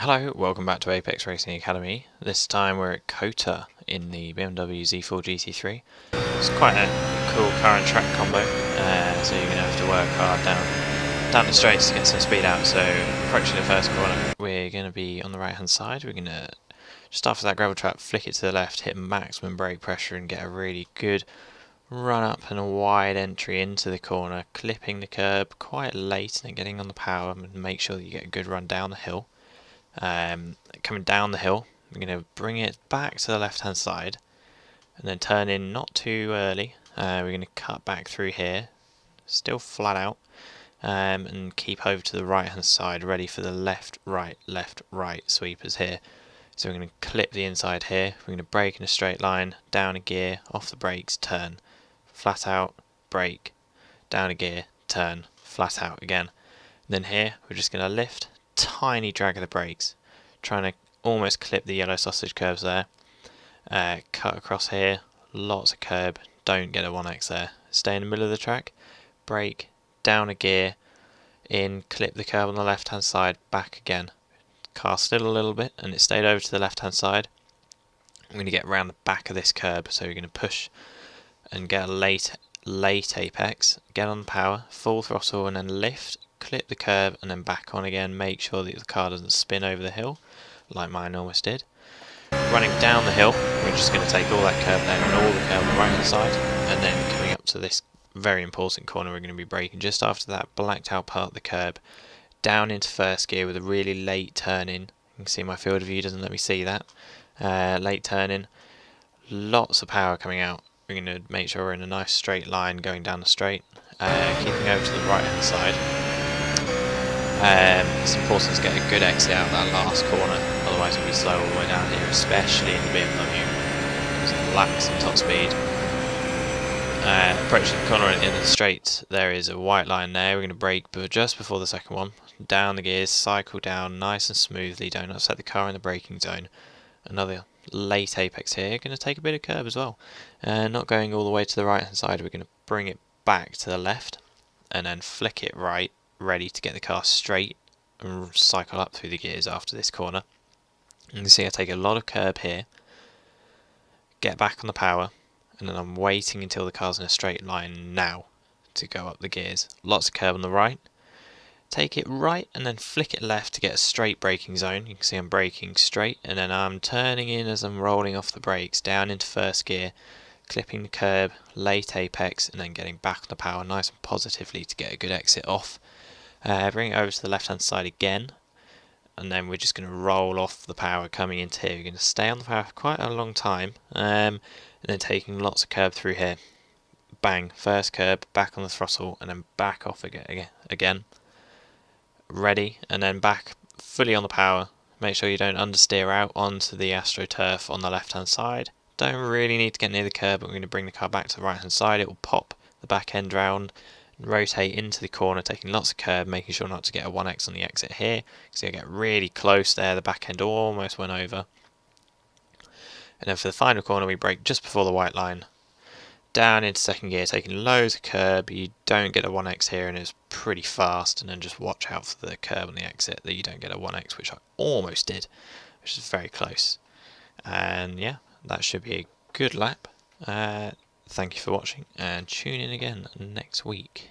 Hello, welcome back to Apex Racing Academy. This time we're at COTA in the BMW Z4 GT3. It's quite a cool car and track combo, so you're going to have to work hard down the straights to get some speed out. So approaching the first corner, we're going to be on the right hand side. We're going to, just after that gravel trap, flick it to the left, hit maximum brake pressure and get a really good run up and a wide entry into the corner, clipping the curb quite late and then getting on the power and make sure that you get a good run down the hill. Coming down the hill, we're going to bring it back to the left hand side and then turn in not too early. We're going to cut back through here, still flat out, and keep over to the right hand side, ready for the left right sweepers here. So we're going to clip the inside here, we're going to brake in a straight line, down a gear, off the brakes, turn, flat out, brake, down a gear, turn, flat out again. And then here we're just going to lift, tiny drag of the brakes, trying to almost clip the yellow sausage curves there. Cut across here, lots of curb, don't get a 1x there. Stay in the middle of the track, brake, down a gear, in, clip the curb on the left hand side, back again. Car still a little bit and it stayed over to the left hand side. I'm going to get around the back of this curb, so we're going to push and get a late apex, get on the power, full throttle and then lift, clip the curb and then back on again. Make sure that the car doesn't spin over the hill like mine almost did. Running down the hill, we're just going to take all that curb there and all the curb on the right hand side, and then coming up to this very important corner we're going to be braking just after that blacked out part of the curb, down into first gear with a really late turn in. You can see my field of view doesn't let me see that. Late turn in, lots of power coming out. We're going to make sure we're in a nice straight line going down the straight, keeping over to the right hand side. It's important to get a good exit out of that last corner, otherwise we'll be slow all the way down here, especially in the BMW, because it lacks in top speed. Approaching the corner at the end of the straight, there is a white line there. We're going to brake but just before the second one, down the gears, cycle down nice and smoothly, don't upset the car in the braking zone. Another late apex here, going to take a bit of curb as well. Not going all the way to the right hand side, we're going to bring it back to the left and then flick it right, ready to get the car straight and cycle up through the gears after this corner. You can see I take a lot of curb here, get back on the power, and then I'm waiting until the car's in a straight line now to go up the gears. Lots of curb on the right, take it right and then flick it left to get a straight braking zone. You can see I'm braking straight and then I'm turning in as I'm rolling off the brakes down into first gear, clipping the curb, late apex, and then getting back on the power nice and positively to get a good exit off. Bring it over to the left hand side again, and then we're just going to roll off the power coming into here. We're going to stay on the power for quite a long time, and then taking lots of curb through here. Bang, first curb, back on the throttle, and then back off again. Ready, and then back fully on the power. Make sure you don't understeer out onto the AstroTurf on the left hand side. Don't really need to get near the curb, but we're going to bring the car back to the right hand side. It will pop the back end round, rotate into the corner, taking lots of curb, making sure not to get a 1x on the exit here, because I get really close there, the back end almost went over. And then for the final corner we brake just before the white line, down into second gear, taking loads of curb. You don't get a 1x here and it's pretty fast, and then just watch out for the curb on the exit that you don't get a 1x, which I almost did, which is very close. And yeah, that should be a good lap. Thank you for watching and tune in again next week.